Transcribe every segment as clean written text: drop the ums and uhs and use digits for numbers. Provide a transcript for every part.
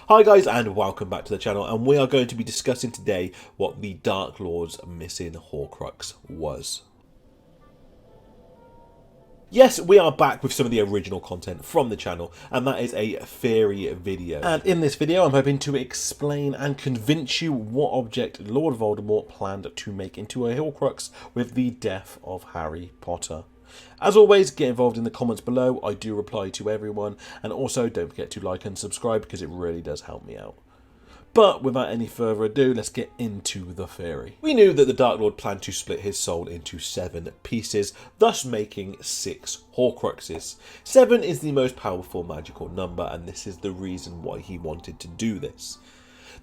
Hi guys and welcome back to the channel, and we are going to be discussing today what the Dark Lord's missing Horcrux was. Yes, we are back with some of the original content from the channel, and that is a theory video. And in this video I'm hoping to explain and convince you what object Lord Voldemort planned to make into a Horcrux with the death of Harry Potter. As always, get involved in the comments below. I do reply to everyone, and also don't forget to like and subscribe because it really does help me out. But without any further ado, let's get into the theory. We knew that the Dark Lord planned to split his soul into 7 pieces, thus making 6 Horcruxes. 7 is the most powerful magical number, and this is the reason why he wanted to do this.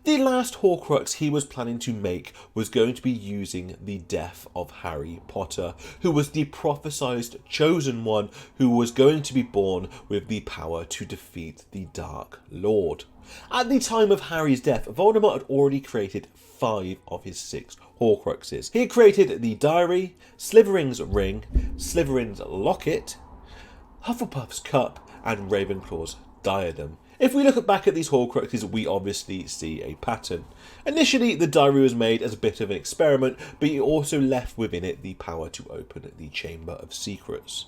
The last Horcrux he was planning to make was going to be using the death of Harry Potter, who was the prophesied chosen one who was going to be born with the power to defeat the Dark Lord. At the time of Harry's death, Voldemort had already created 5 of his 6 Horcruxes. He had created the Diary, Slytherin's Ring, Slytherin's Locket, Hufflepuff's Cup, and Ravenclaw's Diadem. If we look back at these Horcruxes, we obviously see a pattern. Initially, the diary was made as a bit of an experiment, but he also left within it the power to open the Chamber of Secrets.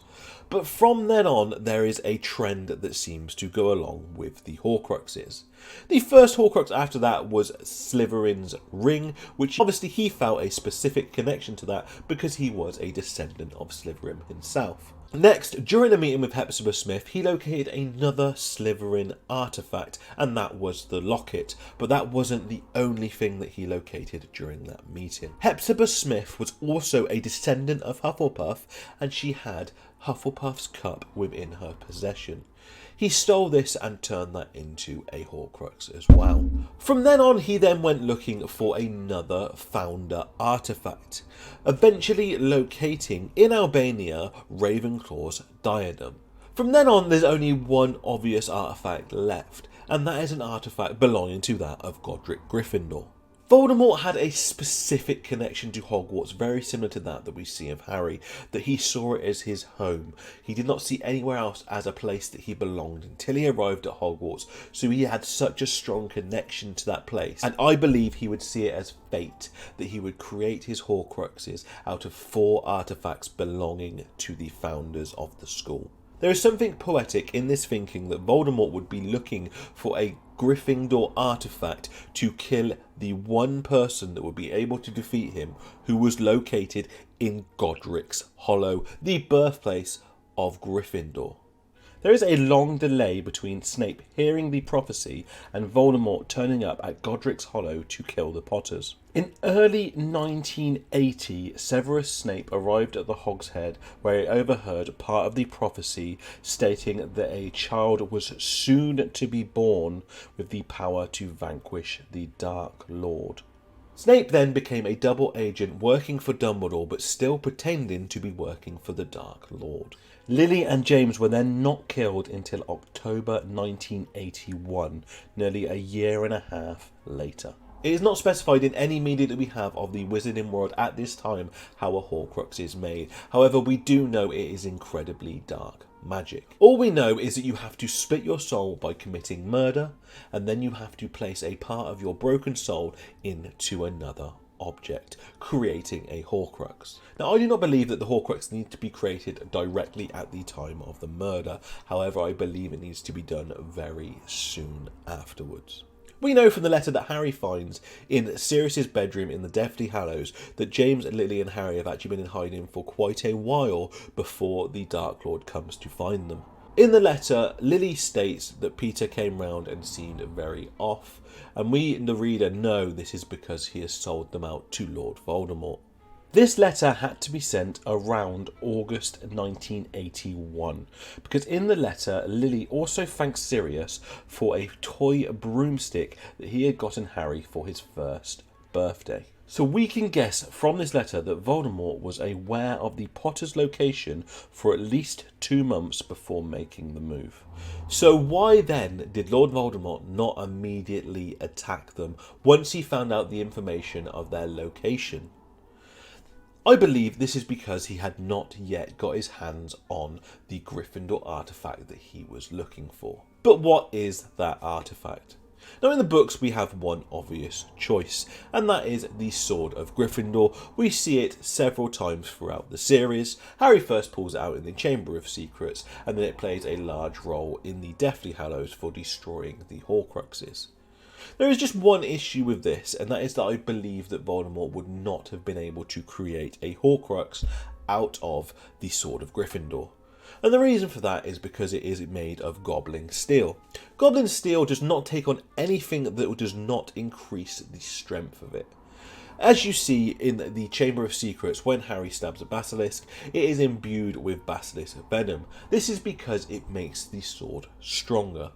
But from then on, there is a trend that seems to go along with the Horcruxes. The first Horcrux after that was Slytherin's Ring, which obviously he felt a specific connection to that because he was a descendant of Slytherin himself. Next, during a meeting with Hepzibah Smith, he located another Slytherin artifact, and that was the locket, but that wasn't the only thing that he located during that meeting. Hepzibah Smith was also a descendant of Hufflepuff, and she had Hufflepuff's cup within her possession. He stole this and turned that into a Horcrux as well. From then on, he then went looking for another founder artifact, eventually locating in Albania Ravenclaw's diadem. From then on, there's only one obvious artifact left, and that is an artifact belonging to that of Godric Gryffindor. Voldemort had a specific connection to Hogwarts, very similar to that we see of Harry, that he saw it as his home. He did not see anywhere else as a place that he belonged until he arrived at Hogwarts, so he had such a strong connection to that place. And I believe he would see it as fate, that he would create his Horcruxes out of 4 artifacts belonging to the founders of the school. There is something poetic in this thinking that Voldemort would be looking for a Gryffindor artifact to kill the one person that would be able to defeat him, who was located in Godric's Hollow, the birthplace of Gryffindor. There is a long delay between Snape hearing the prophecy and Voldemort turning up at Godric's Hollow to kill the Potters. In early 1980, Severus Snape arrived at the Hog's Head, where he overheard part of the prophecy stating that a child was soon to be born with the power to vanquish the Dark Lord. Snape then became a double agent working for Dumbledore, but still pretending to be working for the Dark Lord. Lily and James were then not killed until October 1981, nearly a year and a half later. It is not specified in any media that we have of the wizarding world at this time how a Horcrux is made. However, we do know it is incredibly dark magic. All we know is that you have to split your soul by committing murder, and then you have to place a part of your broken soul into another object, creating a Horcrux. Now, I do not believe that the Horcrux needs to be created directly at the time of the murder. However, I believe it needs to be done very soon afterwards. We know from the letter that Harry finds in Sirius's bedroom in the Deathly Hallows that James, Lily and Harry have actually been in hiding for quite a while before the Dark Lord comes to find them. In the letter, Lily states that Peter came round and seemed very off, and we, the reader, know this is because he has sold them out to Lord Voldemort. This letter had to be sent around August 1981, because in the letter, Lily also thanks Sirius for a toy broomstick that he had gotten Harry for his first birthday. So we can guess from this letter that Voldemort was aware of the Potter's location for at least 2 months before making the move. So why then did Lord Voldemort not immediately attack them once he found out the information of their location? I believe this is because he had not yet got his hands on the Gryffindor artifact that he was looking for. But what is that artifact? Now in the books we have one obvious choice, and that is the Sword of Gryffindor. We see it several times throughout the series. Harry first pulls it out in the Chamber of Secrets, and then it plays a large role in the Deathly Hallows for destroying the Horcruxes. There is just one issue with this, and that is that I believe that Voldemort would not have been able to create a Horcrux out of the Sword of Gryffindor. And the reason for that is because it is made of Goblin Steel. Goblin Steel does not take on anything that does not increase the strength of it. As you see in the Chamber of Secrets, when Harry stabs a basilisk, it is imbued with basilisk venom. This is because it makes the sword stronger.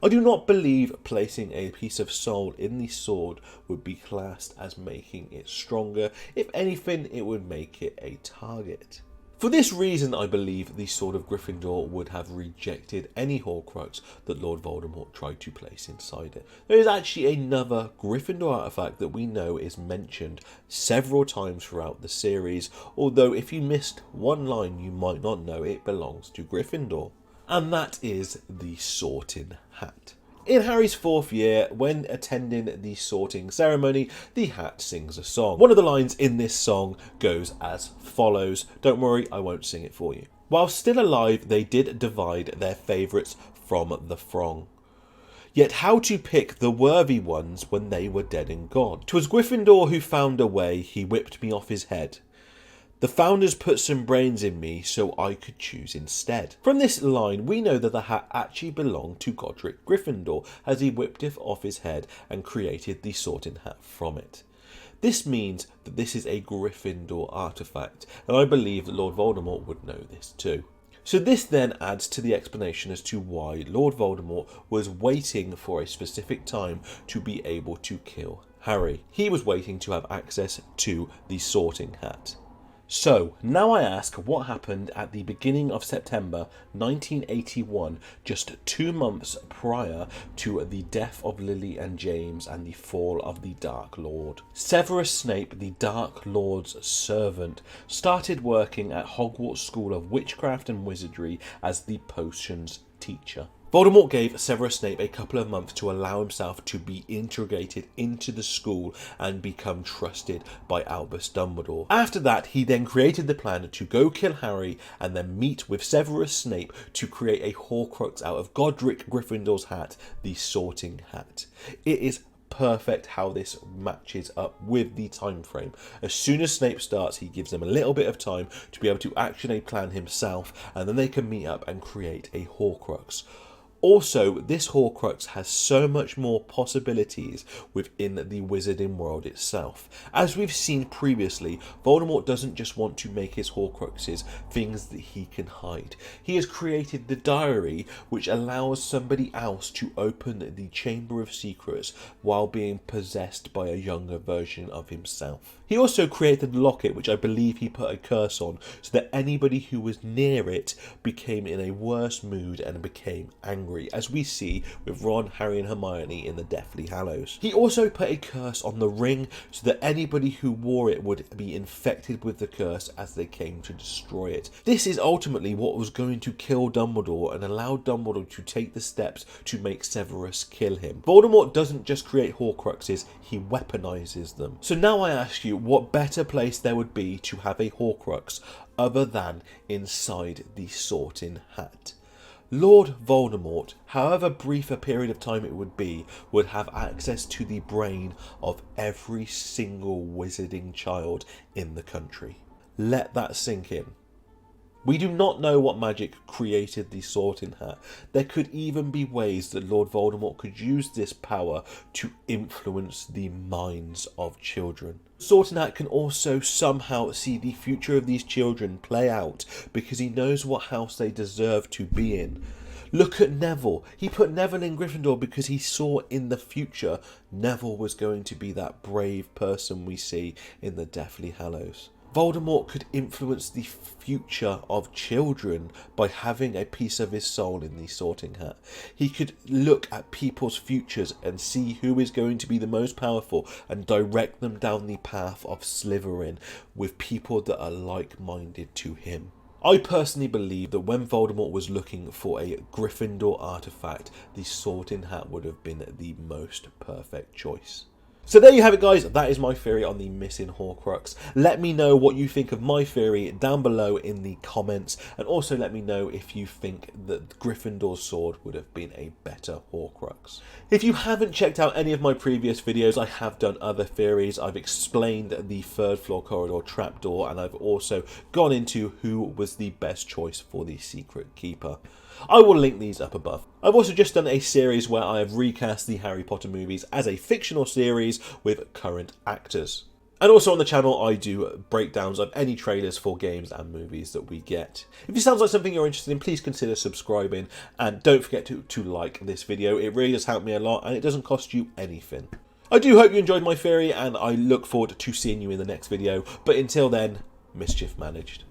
I do not believe placing a piece of soul in the sword would be classed as making it stronger. If anything, it would make it a target. For this reason, I believe the Sword of Gryffindor would have rejected any Horcrux that Lord Voldemort tried to place inside it. There is actually another Gryffindor artifact that we know is mentioned several times throughout the series, although if you missed one line you might not know it belongs to Gryffindor. And that is the Sorting Hat. In Harry's 4th year, when attending the sorting ceremony, the Hat sings a song. One of the lines in this song goes as follows. Don't worry, I won't sing it for you. While still alive, they did divide their favourites from the throng. Yet how to pick the worthy ones when they were dead and gone? 'Twas Gryffindor who found a way, he whipped me off his head. The founders put some brains in me so I could choose instead. From this line, we know that the hat actually belonged to Godric Gryffindor, as he whipped it off his head and created the sorting hat from it. This means that this is a Gryffindor artifact, and I believe that Lord Voldemort would know this too. So this then adds to the explanation as to why Lord Voldemort was waiting for a specific time to be able to kill Harry. He was waiting to have access to the sorting hat. So, now I ask, what happened at the beginning of September 1981, just 2 months prior to the death of Lily and James and the fall of the Dark Lord? Severus Snape, the Dark Lord's servant, started working at Hogwarts School of Witchcraft and Wizardry as the potions teacher. Voldemort gave Severus Snape a couple of months to allow himself to be integrated into the school and become trusted by Albus Dumbledore. After that, he then created the plan to go kill Harry and then meet with Severus Snape to create a Horcrux out of Godric Gryffindor's hat, the Sorting Hat. It is perfect how this matches up with the time frame. As soon as Snape starts, he gives them a little bit of time to be able to action a plan himself, and then they can meet up and create a Horcrux. Also, this Horcrux has so much more possibilities within the wizarding world itself. As we've seen previously, Voldemort doesn't just want to make his Horcruxes things that he can hide. He has created the diary, which allows somebody else to open the Chamber of Secrets while being possessed by a younger version of himself. He also created the locket, which I believe he put a curse on, so that anybody who was near it became in a worse mood and became angry, as we see with Ron, Harry and Hermione in the Deathly Hallows. He also put a curse on the ring, so that anybody who wore it would be infected with the curse as they came to destroy it. This is ultimately what was going to kill Dumbledore and allow Dumbledore to take the steps to make Severus kill him. Voldemort doesn't just create Horcruxes, he weaponizes them. So now I ask you, what better place there would be to have a Horcrux other than inside the Sorting Hat? Lord Voldemort, however brief a period of time it would be, would have access to the brain of every single wizarding child in the country. Let that sink in. We do not know what magic created the Sorting Hat. There could even be ways that Lord Voldemort could use this power to influence the minds of children. Sorting Hat can also somehow see the future of these children play out because he knows what house they deserve to be in. Look at Neville. He put Neville in Gryffindor because he saw in the future Neville was going to be that brave person we see in the Deathly Hallows. Voldemort could influence the future of children by having a piece of his soul in the Sorting Hat. He could look at people's futures and see who is going to be the most powerful and direct them down the path of Slytherin with people that are like-minded to him. I personally believe that when Voldemort was looking for a Gryffindor artifact, the Sorting Hat would have been the most perfect choice. So there you have it, guys. That is my theory on the missing Horcrux. Let me know what you think of my theory down below in the comments, and also let me know if you think that Gryffindor's sword would have been a better Horcrux. If you haven't checked out any of my previous videos, I have done other theories. I've explained the third floor corridor trapdoor, and I've also gone into who was the best choice for the secret keeper. I will link these up above. I've also just done a series where I have recast the Harry Potter movies as a fictional series with current actors. And also on the channel I do breakdowns of any trailers for games and movies that we get. If it sounds like something you're interested in, please consider subscribing, and don't forget to like this video. It really does help me a lot and it doesn't cost you anything. I do hope you enjoyed my theory, and I look forward to seeing you in the next video, but until then, mischief managed.